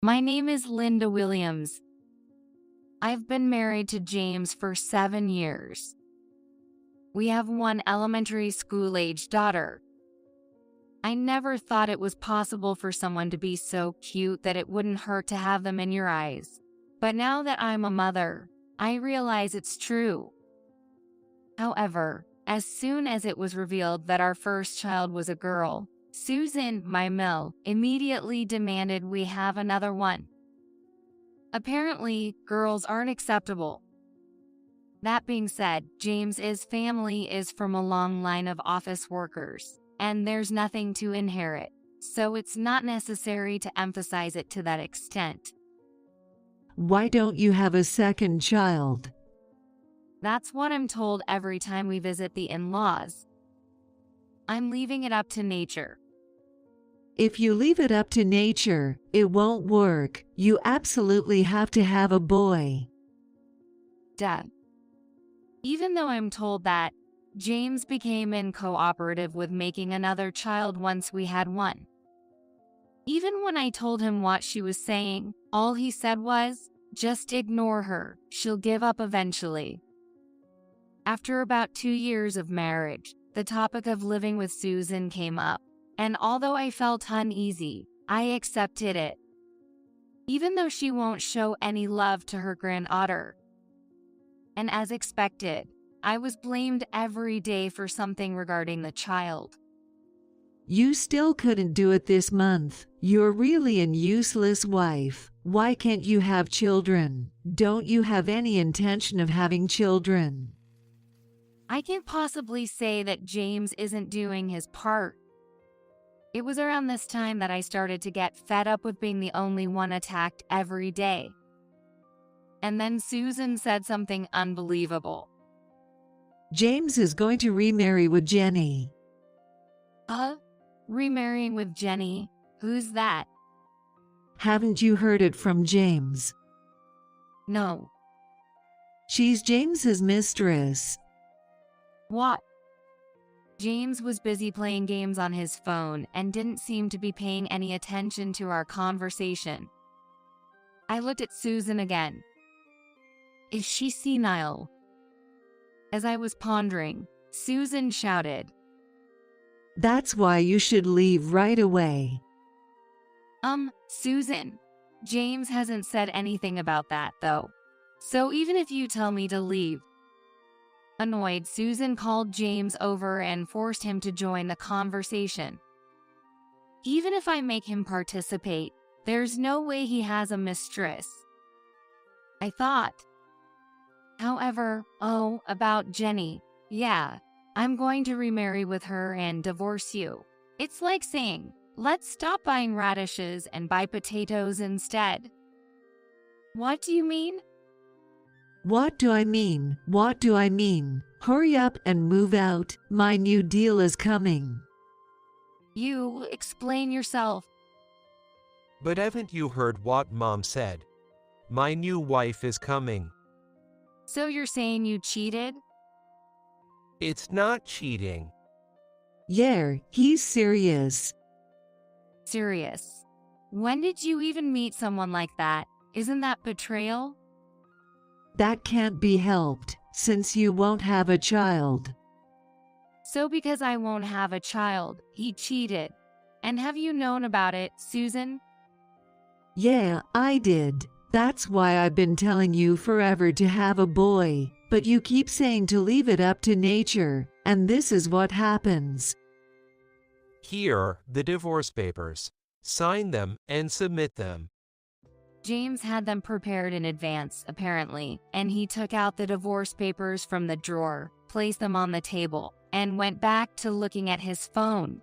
My name is Linda Williams. I've been married to James for 7 years. We have one elementary school-age daughter. I never thought it was possible for someone to be so cute that it wouldn't hurt to have them in your eyes. But now that I'm a mother, I realize it's true. However, as soon as it was revealed that our first child was a girl, Susan, my mill, immediately demanded we have another one. Apparently, girls aren't acceptable. That being said, James's family is from a long line of office workers, and there's nothing to inherit, so it's not necessary to emphasize it to that extent. Why don't you have a second child? That's what I'm told every time we visit the in-laws. I'm leaving it up to nature. If you leave it up to nature, it won't work. You absolutely have to have a boy. Duh. Even though I'm told that, James became uncooperative with making another child once we had one. Even when I told him what she was saying, all he said was, "Just ignore her, she'll give up eventually." After about 2 years of marriage, the topic of living with Susan came up, and although I felt uneasy, I accepted it. Even though she won't show any love to her granddaughter. And as expected, I was blamed every day for something regarding the child. You still couldn't do it this month. You're really an useless wife. Why can't you have children? Don't you have any intention of having children? I can't possibly say that James isn't doing his part. It was around this time that I started to get fed up with being the only one attacked every day. And then Susan said something unbelievable. James is going to remarry with Jenny. Remarrying with Jenny? Who's that? Haven't you heard it from James? No. She's James's mistress. What? James was busy playing games on his phone and didn't seem to be paying any attention to our conversation. I looked at Susan again. Is she senile? As I was pondering, Susan shouted, That's why you should leave right away. Susan, James hasn't said anything about that, though. So even if you tell me to leave. Annoyed, Susan called James over and forced him to join the conversation. Even if I make him participate, there's no way he has a mistress, I thought. However, about Jenny, yeah, I'm going to remarry with her and divorce you. It's like saying, let's stop buying radishes and buy potatoes instead. What do you mean? What do I mean? What do I mean? Hurry up and move out. My new deal is coming. You explain yourself. But haven't you heard what Mom said? My new wife is coming. So you're saying you cheated? It's not cheating. Yeah, he's serious. Serious. When did you even meet someone like that? Isn't that betrayal? That can't be helped, since you won't have a child. So because I won't have a child, he cheated. And have you known about it, Susan? Yeah, I did. That's why I've been telling you forever to have a boy, but you keep saying to leave it up to nature, and this is what happens. Here, the divorce papers. Sign them and submit them. James had them prepared in advance, apparently, and he took out the divorce papers from the drawer, placed them on the table, and went back to looking at his phone.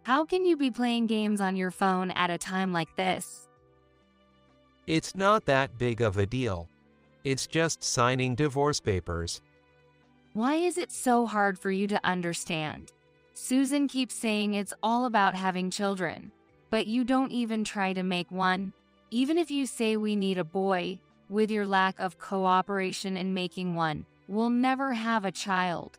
How can you be playing games on your phone at a time like this? It's not that big of a deal. It's just signing divorce papers. Why is it so hard for you to understand? Susan keeps saying it's all about having children, but you don't even try to make one. Even if you say we need a boy, with your lack of cooperation in making one, we'll never have a child.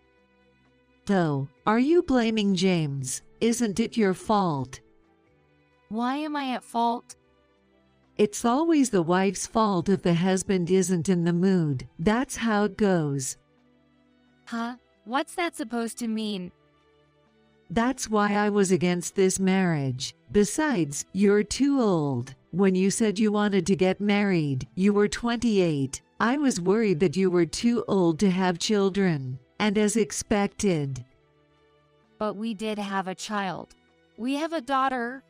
So, are you blaming James? Isn't it your fault? Why am I at fault? It's always the wife's fault if the husband isn't in the mood. That's how it goes. Huh? What's that supposed to mean? That's why I was against this marriage. Besides, you're too old. When you said you wanted to get married, you were 28. I was worried that you were too old to have children. And as expected. But we did have a child. We have a daughter.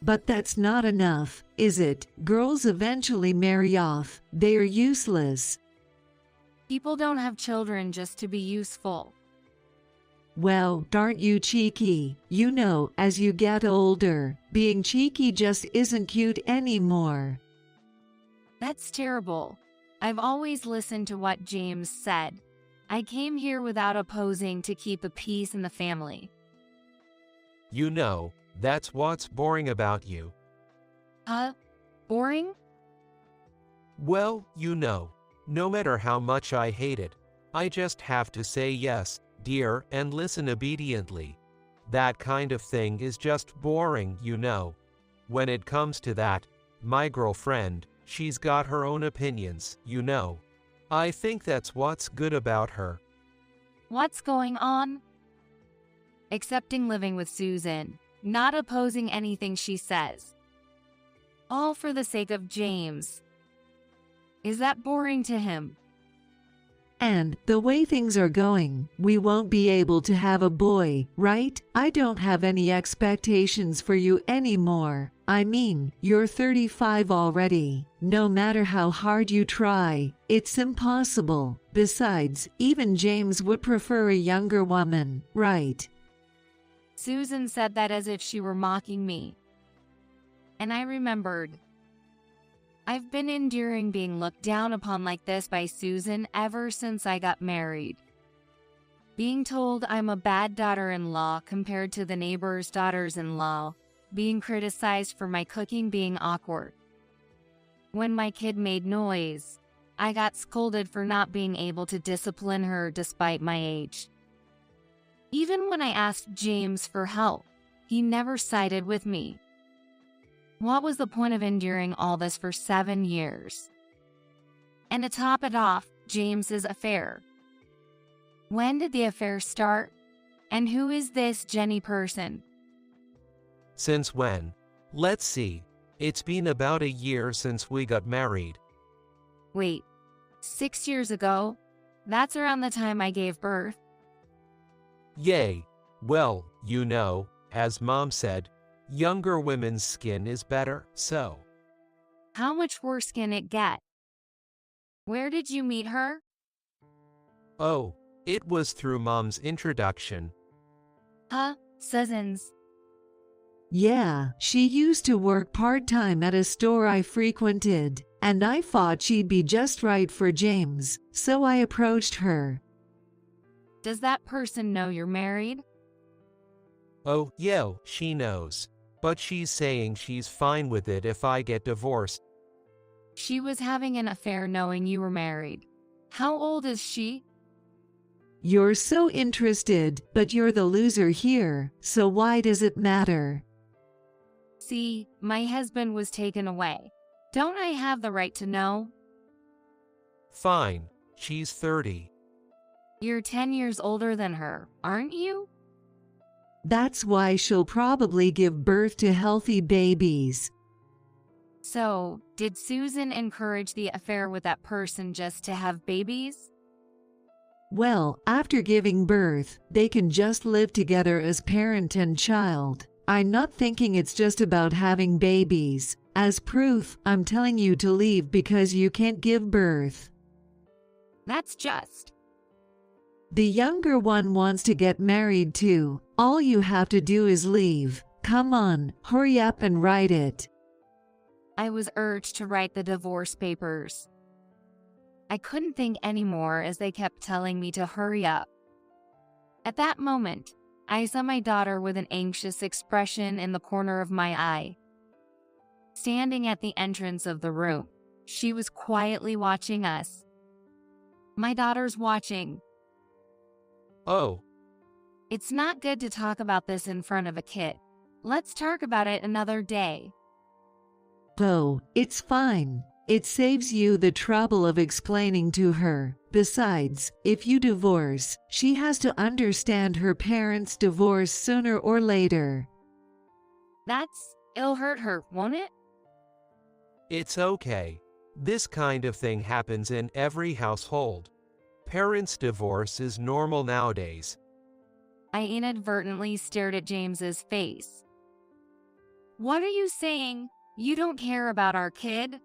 But that's not enough, is it? Girls eventually marry off. They are useless. People don't have children just to be useful. Well, aren't you cheeky? You know, as you get older, being cheeky just isn't cute anymore. That's terrible. I've always listened to what James said. I came here without opposing to keep the peace in the family. You know, that's what's boring about you. Huh? Boring? Well, you know, no matter how much I hate it, I just have to say yes, dear, and listen obediently. That kind of thing is just boring, you know. When it comes to that, my girlfriend, she's got her own opinions, you know. I think that's what's good about her. What's going on? Accepting living with Susan, not opposing anything she says. All for the sake of James. Is that boring to him? And the way things are going, we won't be able to have a boy, right? I don't have any expectations for you anymore. I mean, you're 35 already. No matter how hard you try, it's impossible. Besides, even James would prefer a younger woman, right? Susan said that as if she were mocking me. And I remembered. I've been enduring being looked down upon like this by Susan ever since I got married. Being told I'm a bad daughter-in-law compared to the neighbor's daughters-in-law, being criticized for my cooking being awkward. When my kid made noise, I got scolded for not being able to discipline her despite my age. Even when I asked James for help, he never sided with me. What was the point of enduring all this for 7 years? And to top it off, James's affair. When did the affair start? And who is this Jenny person? Since when? Let's see. It's been about a year since we got married. Wait, 6 years ago? That's around the time I gave birth. Yay. Well, you know, as Mom said, younger women's skin is better, so. How much worse can it get? Where did you meet her? Oh, it was through Mom's introduction. Huh? Susan's. Yeah, she used to work part-time at a store I frequented, and I thought she'd be just right for James, so I approached her. Does that person know you're married? Oh, yeah, she knows. But she's saying she's fine with it if I get divorced. She was having an affair knowing you were married. How old is she? You're so interested, but you're the loser here, so why does it matter? See, my husband was taken away. Don't I have the right to know? Fine, she's 30. You're 10 years older than her, aren't you? That's why she'll probably give birth to healthy babies. So, did Susan encourage the affair with that person just to have babies? Well, after giving birth, they can just live together as parent and child. I'm not thinking it's just about having babies. As proof, I'm telling you to leave because you can't give birth. That's just. The younger one wants to get married too. All you have to do is leave. Come on, hurry up and write it. I was urged to write the divorce papers. I couldn't think anymore as they kept telling me to hurry up. At that moment, I saw my daughter with an anxious expression in the corner of my eye. Standing at the entrance of the room, she was quietly watching us. My daughter's watching. Oh, It's not good to talk about this in front of a kid. Let's talk about it another day. Oh, it's fine. It saves you the trouble of explaining to her. Besides, if you divorce, she has to understand her parents' divorce sooner or later. It'll hurt her, won't it? It's okay. This kind of thing happens in every household. Parents' divorce is normal nowadays. I inadvertently stared at James's face. What are you saying? You don't care about our kid?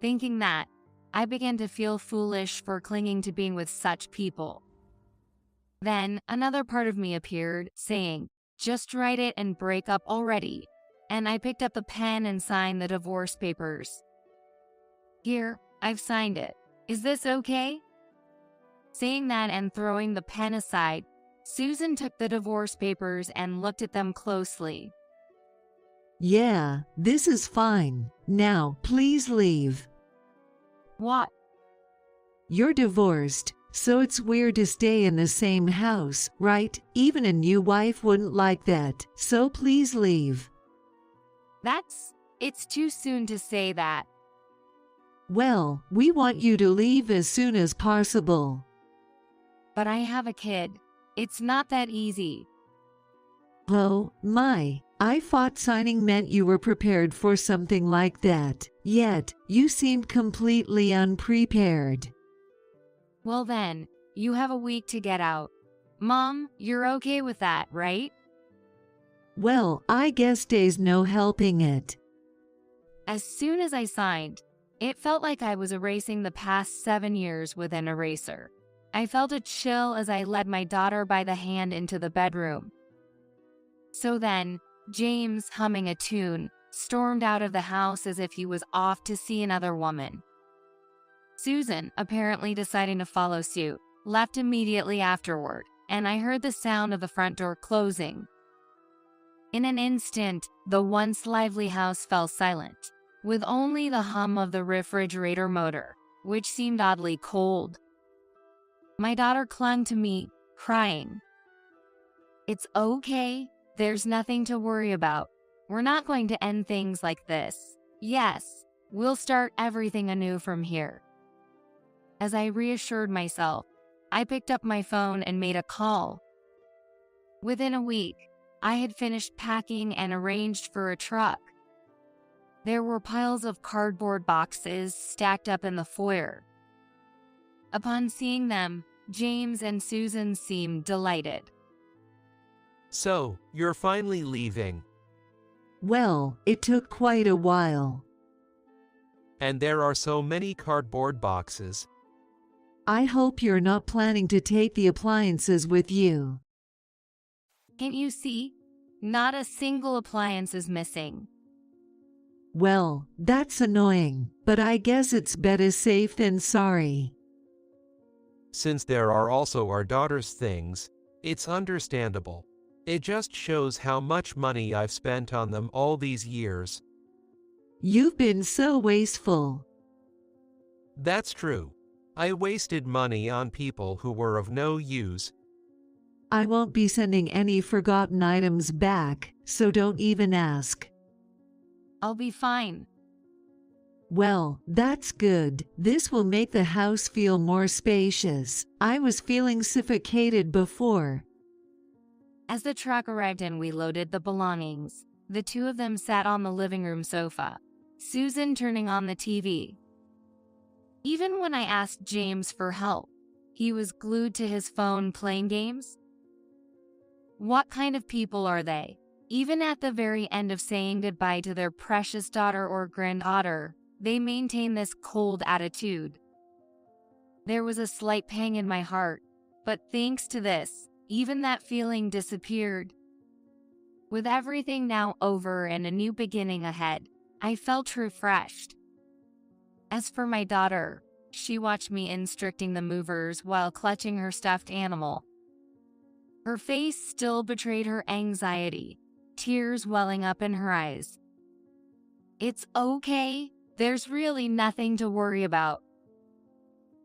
Thinking that, I began to feel foolish for clinging to being with such people. Then, another part of me appeared, saying, just write it and break up already. And I picked up the pen and signed the divorce papers. Here, I've signed it. Is this okay? Saying that and throwing the pen aside, Susan took the divorce papers and looked at them closely. Yeah, this is fine. Now, please leave. What? You're divorced, so it's weird to stay in the same house, right? Even a new wife wouldn't like that, so please leave. It's too soon to say that. Well, we want you to leave as soon as possible. But I have a kid. It's not that easy. Oh, my. I thought signing meant you were prepared for something like that. Yet, you seemed completely unprepared. Well then, you have a week to get out. Mom, you're okay with that, right? Well, I guess there's no helping it. As soon as I signed, it felt like I was erasing the past 7 years with an eraser. I felt a chill as I led my daughter by the hand into the bedroom. So then, James, humming a tune, stormed out of the house as if he was off to see another woman. Susan, apparently deciding to follow suit, left immediately afterward, and I heard the sound of the front door closing. In an instant, the once lively house fell silent, with only the hum of the refrigerator motor, which seemed oddly cold. My daughter clung to me, crying. It's okay. There's nothing to worry about. We're not going to end things like this. Yes, we'll start everything anew from here. As I reassured myself, I picked up my phone and made a call. Within a week, I had finished packing and arranged for a truck. There were piles of cardboard boxes stacked up in the foyer. Upon seeing them, James and Susan seemed delighted. So, you're finally leaving. Well, it took quite a while. And there are so many cardboard boxes. I hope you're not planning to take the appliances with you. Can't you see? Not a single appliance is missing. Well, that's annoying, but I guess it's better safe than sorry. Since there are also our daughter's things, it's understandable. It just shows how much money I've spent on them all these years. You've been so wasteful. That's true. I wasted money on people who were of no use. I won't be sending any forgotten items back, so don't even ask. I'll be fine. Well, that's good. This will make the house feel more spacious. I was feeling suffocated before. As the truck arrived and we loaded the belongings, the two of them sat on the living room sofa, Susan turning on the TV. Even when I asked James for help, he was glued to his phone playing games. What kind of people are they? Even at the very end of saying goodbye to their precious daughter or granddaughter, they maintain this cold attitude. There was a slight pang in my heart, but thanks to this, even that feeling disappeared. With everything now over and a new beginning ahead, I felt refreshed. As for my daughter, she watched me instructing the movers while clutching her stuffed animal. Her face still betrayed her anxiety, tears welling up in her eyes. It's okay. There's really nothing to worry about.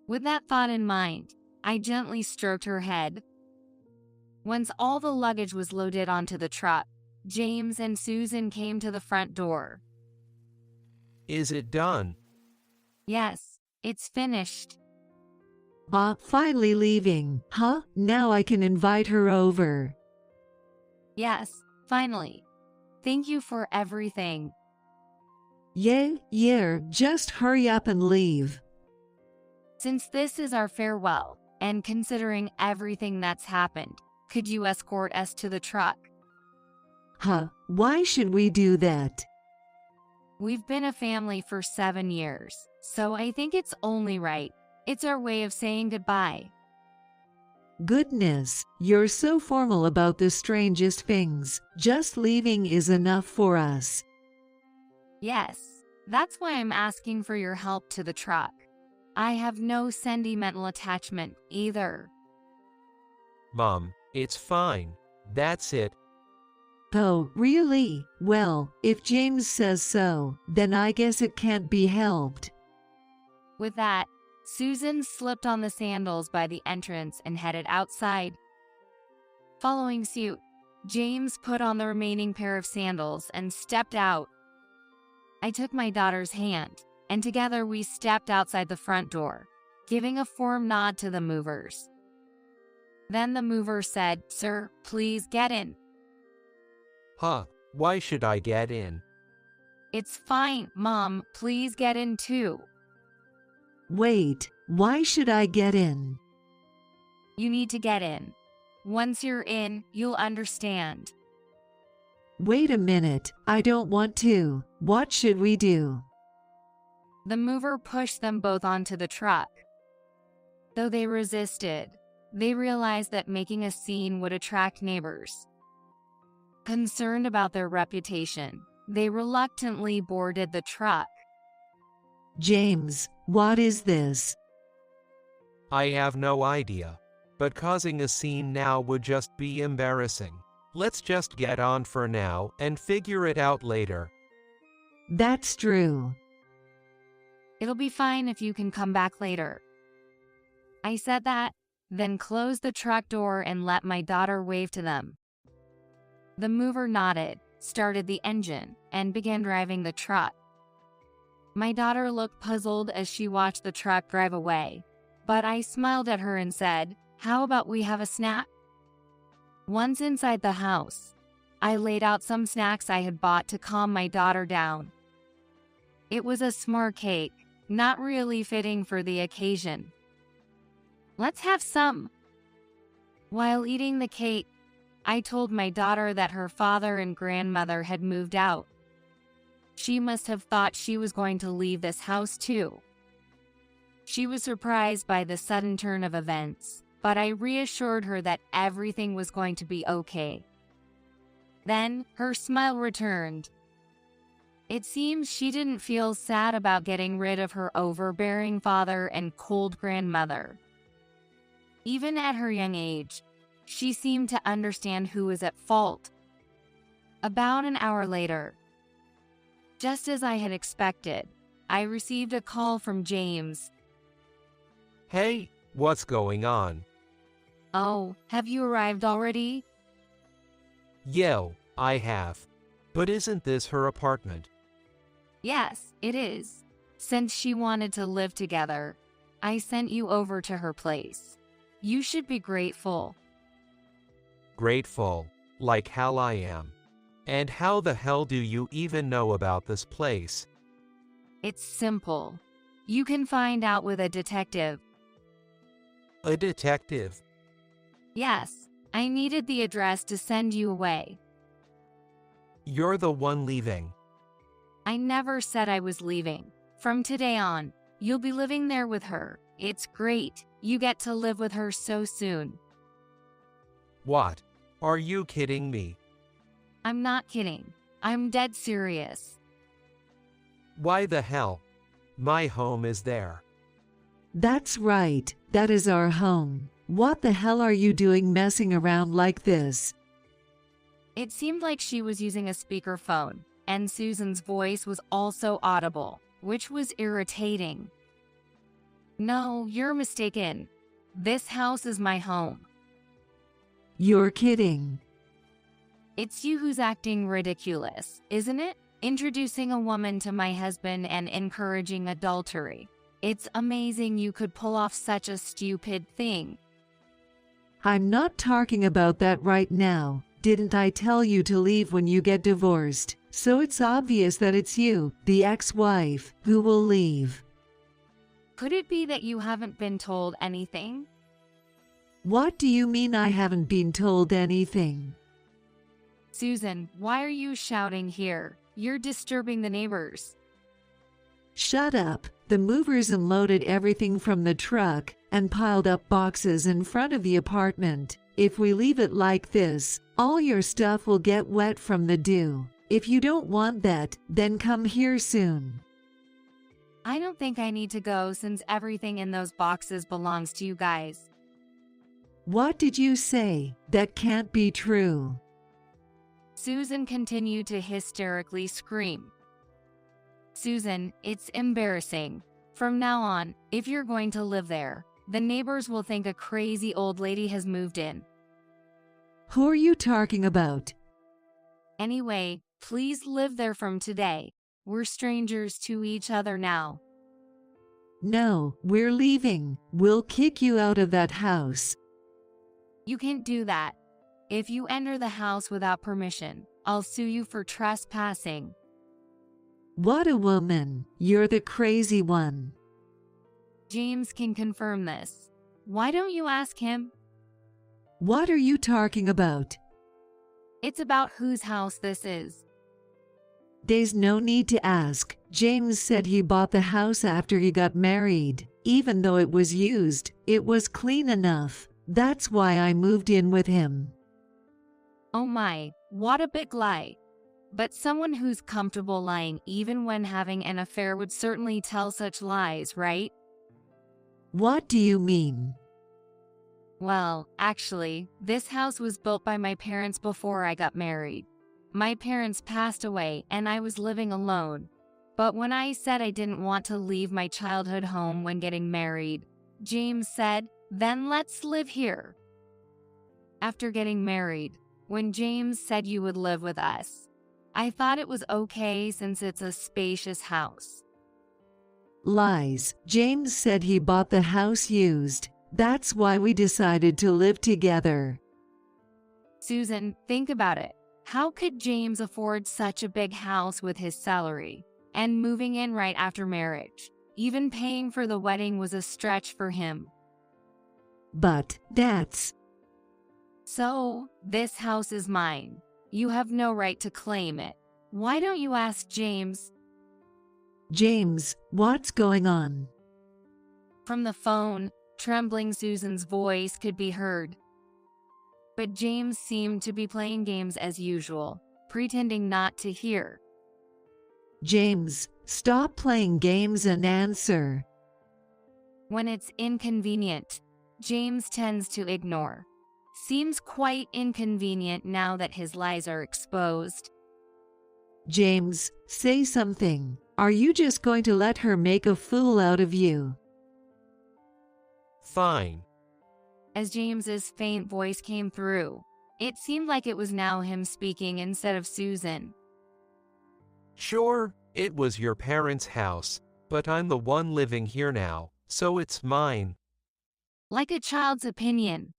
With that thought in mind, I gently stroked her head. Once all the luggage was loaded onto the truck, James and Susan came to the front door. Is it done? Yes, it's finished. Finally leaving, huh? Now I can invite her over. Yes, finally. Thank you for everything. Yeah, just hurry up and leave. Since this is our farewell, and considering everything that's happened, could you escort us to the truck? Why should we do that? We've been a family for 7 years, so I think it's only right. It's our way of saying goodbye. Goodness, you're so formal about the strangest things. Just leaving is enough for us. Yes, that's why I'm asking for your help to the truck. I have no sentimental attachment either. Mom, it's fine. That's it. Oh, really? Well, if James says so, then I guess it can't be helped. With that, Susan slipped on the sandals by the entrance and headed outside. Following suit, James put on the remaining pair of sandals and stepped out. I took my daughter's hand, and together we stepped outside the front door, giving a firm nod to the movers. Then the mover said, "Sir, please get in." Why should I get in? "It's fine, Mom, please get in too." Wait, why should I get in? "You need to get in. Once you're in, you'll understand." Wait a minute, I don't want to. What should we do? The mover pushed them both onto the truck. Though they resisted, they realized that making a scene would attract neighbors. Concerned about their reputation, they reluctantly boarded the truck. James, what is this? I have no idea. But causing a scene now would just be embarrassing. Let's just get on for now and figure it out later. That's true. "It'll be fine if you can come back later." I said that, then closed the truck door and let my daughter wave to them. The mover nodded, started the engine, and began driving the truck. My daughter looked puzzled as she watched the truck drive away, but I smiled at her and said, "How about we have a snack?" Once inside the house, I laid out some snacks I had bought to calm my daughter down. It was a s'more cake, not really fitting for the occasion. "Let's have some." While eating the cake, I told my daughter that her father and grandmother had moved out. She must have thought she was going to leave this house too. She was surprised by the sudden turn of events, but I reassured her that everything was going to be okay. Then her smile returned. It seems she didn't feel sad about getting rid of her overbearing father and cold grandmother. Even at her young age, she seemed to understand who was at fault. About an hour later, just as I had expected, I received a call from James. Hey, what's going on? "Oh, have you arrived already?" Yo, I have. But isn't this her apartment? "Yes, it is. Since she wanted to live together, I sent you over to her place. You should be grateful." Grateful, like hell I am. And how the hell do you even know about this place? It's simple. You can find out with a detective. A detective? Yes, I needed the address to send you away. You're the one leaving. I never said I was leaving. From today on, you'll be living there with her. It's great. You get to live with her so soon. What? Are you kidding me? I'm not kidding. I'm dead serious. Why the hell? My home is there. That's right, that is our home. What the hell are you doing messing around like this? It seemed like she was using a speakerphone, and Susan's voice was also audible, which was irritating. "No, you're mistaken. This house is my home." You're kidding. It's you who's acting ridiculous, isn't it? introducing a woman to my husband and encouraging adultery. It's amazing you could pull off such a stupid thing. I'm not talking about that right now. Didn't I tell you to leave when you get divorced? So it's obvious that it's you, the ex-wife, who will leave. Could it be that you haven't been told anything? What do you mean I haven't been told anything? Susan, why are you shouting here? You're disturbing the neighbors. Shut up. The movers unloaded everything from the truck and piled up boxes in front of the apartment. If we leave it like this, all your stuff will get wet from the dew. If you don't want that, then come here soon. I don't think I need to go since everything in those boxes belongs to you guys. What did you say? That can't be true. Susan continued to hysterically scream. Susan, it's embarrassing. From now on, if you're going to live there, the neighbors will think a crazy old lady has moved in. Who are you talking about? Anyway, please live there from today. We're strangers to each other now. No, we're leaving. We'll kick you out of that house. You can't do that. If you enter the house without permission, I'll sue you for trespassing. What a woman. You're the crazy one. James can confirm this. Why don't you ask him? What are you talking about? It's about whose house this is. There's no need to ask. James said he bought the house after he got married. Even though it was used, it was clean enough. That's why I moved in with him. Oh my, what a big lie. But someone who's comfortable lying even when having an affair would certainly tell such lies, right? What do you mean? Well, actually, this house was built by my parents before I got married. My parents passed away and I was living alone. But when I said I didn't want to leave my childhood home when getting married, James said, "Then let's live here." After getting married, when James said you would live with us, I thought it was okay since it's a spacious house. Lies. James said he bought the house used. That's why we decided to live together. Susan, think about it. How could James afford such a big house with his salary and moving in right after marriage? Even paying for the wedding was a stretch for him. But that's... So, this house is mine. You have no right to claim it. Why don't you ask James? James, what's going on? From the phone, trembling Susan's voice could be heard. But James seemed to be playing games as usual, pretending not to hear. James, stop playing games and answer. When it's inconvenient, James tends to ignore. Seems quite inconvenient now that his lies are exposed. James, say something. Are you just going to let her make a fool out of you? Fine. As James's faint voice came through, it seemed like it was now him speaking instead of Susan. Sure, it was your parents' house, but I'm the one living here now, so it's mine. Like a child's opinion.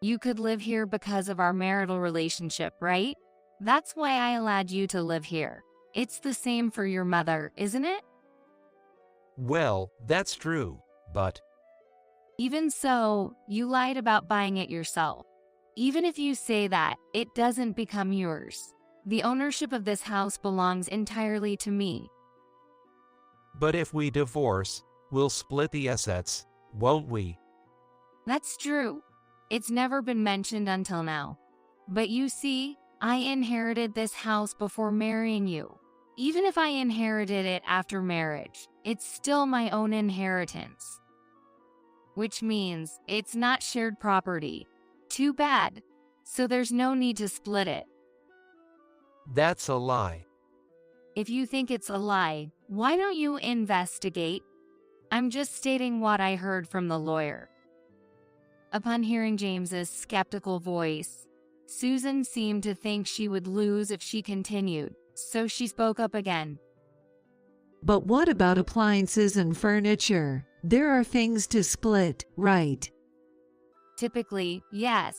You could live here because of our marital relationship, right? That's why I allowed you to live here. It's the same for your mother, isn't it? Well, that's true, but... Even so, you lied about buying it yourself. Even if you say that, it doesn't become yours. The ownership of this house belongs entirely to me. But if we divorce, we'll split the assets, won't we? That's true. It's never been mentioned until now. But you see, I inherited this house before marrying you. Even if I inherited it after marriage, it's still my own inheritance. Which means it's not shared property. Too bad. So there's no need to split it. That's a lie. If you think it's a lie, why don't you investigate? I'm just stating what I heard from the lawyer. Upon hearing James's skeptical voice, Susan seemed to think she would lose if she continued. so she spoke up again. But what about appliances and furniture? There are things to split, right? Typically, yes,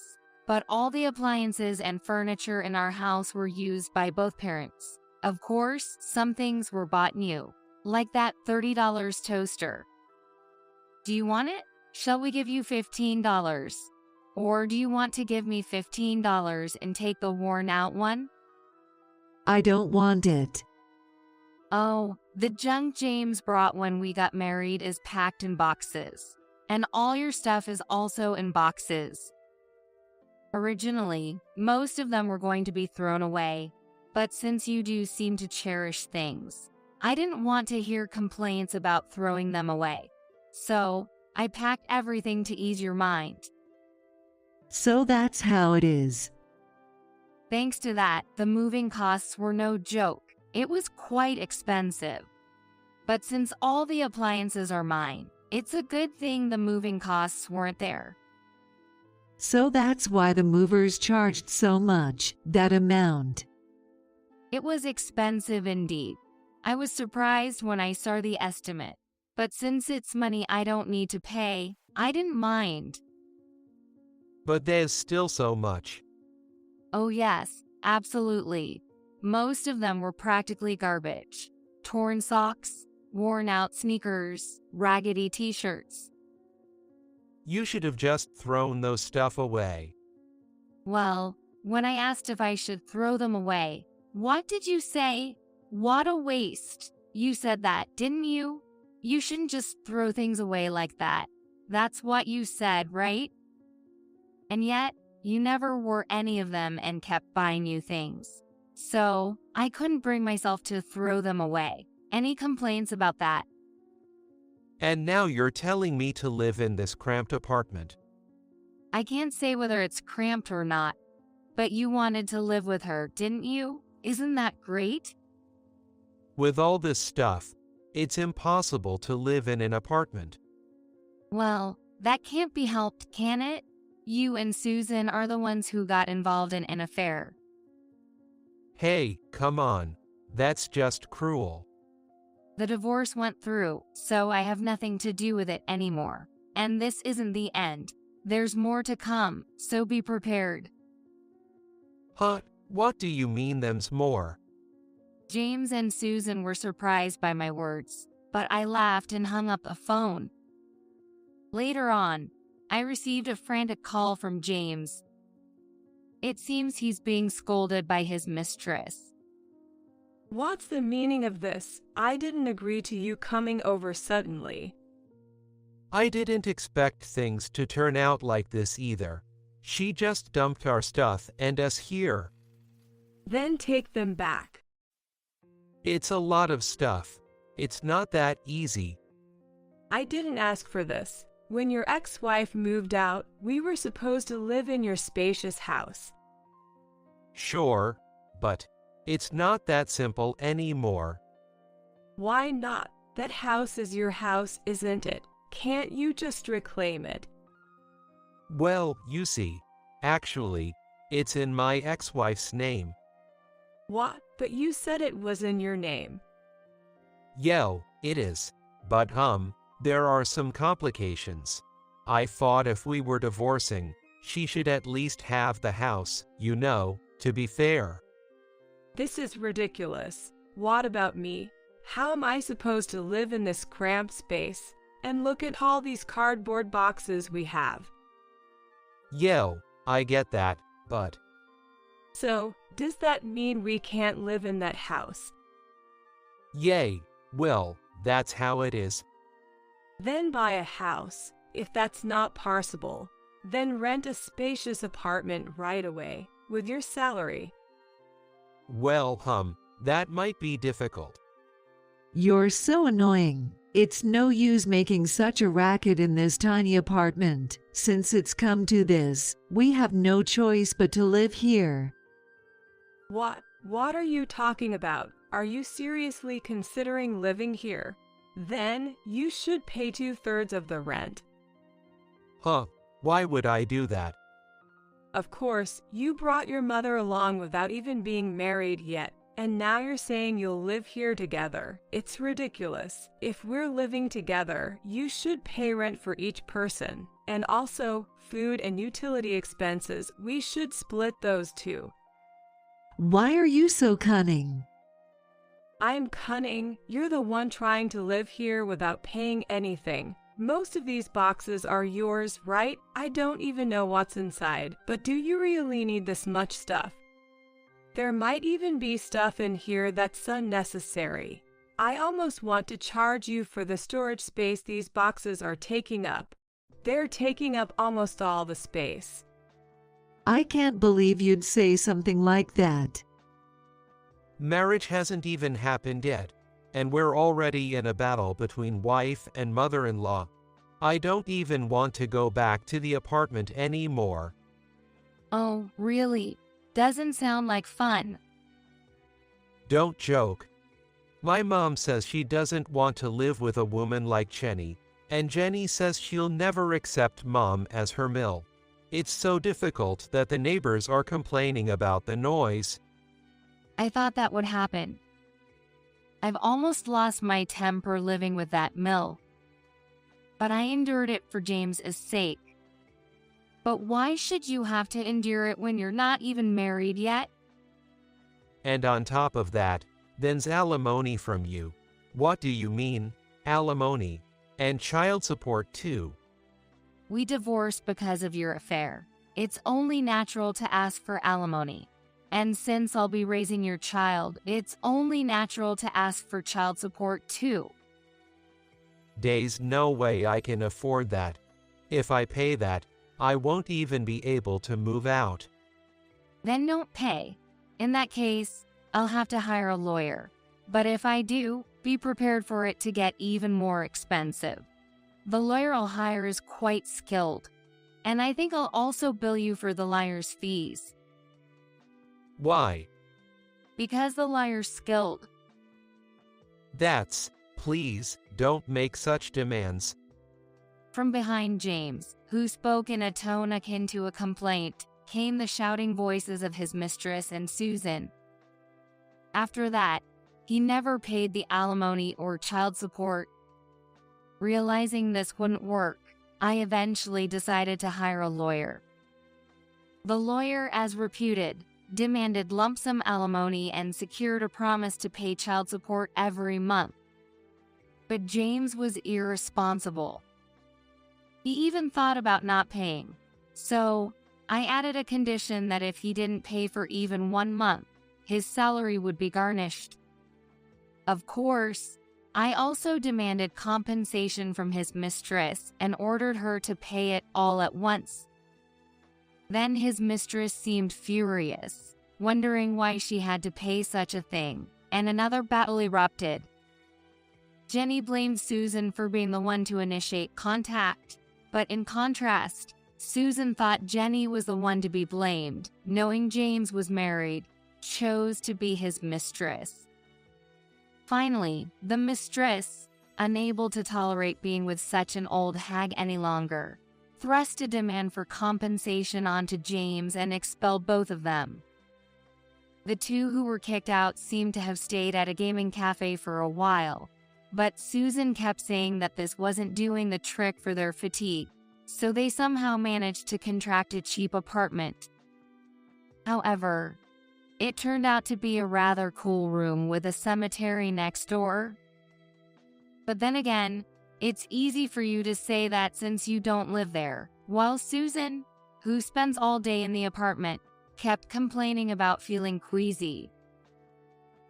but all the appliances and furniture in our house were used by both parents. Of course, some things were bought new, like that $30 toaster. Do you want it? Shall we give you $15? Or do you want to give me $15 and take the worn out one? I don't want it. Oh, the junk James brought when we got married is packed in boxes. And all your stuff is also in boxes. Originally, most of them were going to be thrown away, but since you do seem to cherish things, I didn't want to hear complaints about throwing them away. So, I packed everything to ease your mind. So that's how it is. Thanks to that, the moving costs were no joke. It was quite expensive. But since all the appliances are mine, it's a good thing the moving costs weren't there. So that's why the movers charged so much, that amount. It was expensive indeed. I was surprised when I saw the estimate, but since it's money I don't need to pay, I didn't mind. But there's still so much. Oh yes, absolutely. Most of them were practically garbage. Torn socks, worn out sneakers, raggedy t-shirts. You should have just thrown those stuff away. Well, when I asked if I should throw them away, what did you say? What a waste. You said that, didn't you? You shouldn't just throw things away like that. That's what you said, right? And yet, you never wore any of them and kept buying new things. So, I couldn't bring myself to throw them away. Any complaints about that? And now you're telling me to live in this cramped apartment. I can't say whether it's cramped or not, but you wanted to live with her, didn't you? Isn't that great? With all this stuff, it's impossible to live in an apartment. Well, that can't be helped, can it? You and Susan are the ones who got involved in an affair. Hey, come on. That's just cruel. The divorce went through, so I have nothing to do with it anymore. And this isn't the end. There's more to come, so be prepared. Huh? What do you mean them's more? James and Susan were surprised by my words, but I laughed and hung up the phone. Later on, I received a frantic call from James. It seems he's being scolded by his mistress. What's the meaning of this? I didn't agree to you coming over suddenly. I didn't expect things to turn out like this either. She just dumped our stuff and us here. Then take them back. It's a lot of stuff. It's not that easy. I didn't ask for this. When your ex-wife moved out, we were supposed to live in your spacious house. Sure, but it's not that simple anymore. Why not? That house is your house, isn't it? Can't you just reclaim it? Well, you see, actually, it's in my ex-wife's name. What? But you said it was in your name. Yeah, it is. But there are some complications. I thought if we were divorcing, she should at least have the house, you know, to be fair. This is ridiculous. What about me? How am I supposed to live in this cramped space? And look at all these cardboard boxes we have. Yeah, I get that, but... So, does that mean we can't live in that house? Yay, well, that's how it is. Then buy a house. If that's not possible, then rent a spacious apartment right away, with your salary. Well, that might be difficult. You're so annoying. It's no use making such a racket in this tiny apartment. Since it's come to this, we have no choice but to live here. What are you talking about? Are you seriously considering living here? Then you should pay 2/3 of the rent. Why would I do that? Of course, you brought your mother along without even being married yet, And now you're saying you'll live here together. It's ridiculous. If we're living together, you should pay rent for each person. And also, food and utility expenses, we should split those too. Why are you so cunning? I'm cunning. You're the one trying to live here without paying anything. Most of these boxes are yours, right? I don't even know what's inside. But do you really need this much stuff? There might even be stuff in here that's unnecessary. I almost want to charge you for the storage space these boxes are taking up. They're taking up almost all the space. I can't believe you'd say something like that. Marriage hasn't even happened yet, and we're already in a battle between wife and mother-in-law. I don't even want to go back to the apartment anymore. Oh, really? Doesn't sound like fun. Don't joke. My mom says she doesn't want to live with a woman like Jenny, and Jenny says she'll never accept Mom as her mill. It's so difficult that the neighbors are complaining about the noise. I thought that would happen. I've almost lost my temper living with that mill. But I endured it for James's sake. But why should you have to endure it when you're not even married yet? And on top of that, then's alimony from you. What do you mean, alimony? And child support too. We divorced because of your affair. It's only natural to ask for alimony. And since I'll be raising your child, it's only natural to ask for child support too. There's no way I can afford that. If I pay that, I won't even be able to move out. Then don't pay. In that case, I'll have to hire a lawyer. But if I do, be prepared for it to get even more expensive. The lawyer I'll hire is quite skilled. And I think I'll also bill you for the lawyer's fees. Why? Because the lawyer's skilled. Please, don't make such demands. From behind James, who spoke in a tone akin to a complaint, came the shouting voices of his mistress and Susan. After that, he never paid the alimony or child support. Realizing this wouldn't work, I eventually decided to hire a lawyer. The lawyer, as reputed, demanded lump sum alimony and secured a promise to pay child support every month. But James was irresponsible. He even thought about not paying. So, I added a condition that if he didn't pay for even 1 month, his salary would be garnished. Of course, I also demanded compensation from his mistress and ordered her to pay it all at once. Then his mistress seemed furious, wondering why she had to pay such a thing, and another battle erupted. Jenny blamed Susan for being the one to initiate contact, but in contrast, Susan thought Jenny was the one to be blamed, knowing James was married, chose to be his mistress. Finally, the mistress, unable to tolerate being with such an old hag any longer, thrust a demand for compensation onto James and expelled both of them. The two who were kicked out seemed to have stayed at a gaming cafe for a while, but Susan kept saying that this wasn't doing the trick for their fatigue, so they somehow managed to contract a cheap apartment. However, it turned out to be a rather cool room with a cemetery next door. But then again, it's easy for you to say that since you don't live there, while Susan, who spends all day in the apartment, kept complaining about feeling queasy.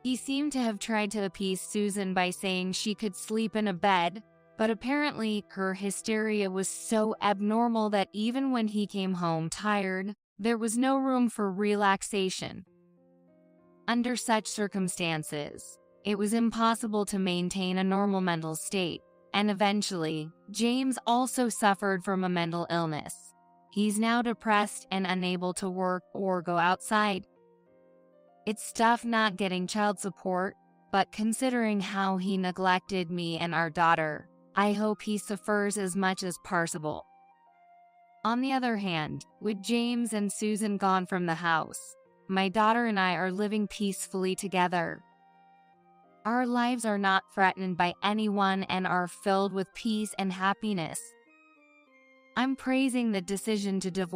He seemed to have tried to appease Susan by saying she could sleep in a bed, but apparently her hysteria was so abnormal that even when he came home tired, there was no room for relaxation. Under such circumstances, it was impossible to maintain a normal mental state, and eventually, James also suffered from a mental illness. He's now depressed and unable to work or go outside. It's tough not getting child support, but considering how he neglected me and our daughter, I hope he suffers as much as possible. On the other hand, with James and Susan gone from the house, my daughter and I are living peacefully together. Our lives are not threatened by anyone and are filled with peace and happiness. I'm praising the decision to divorce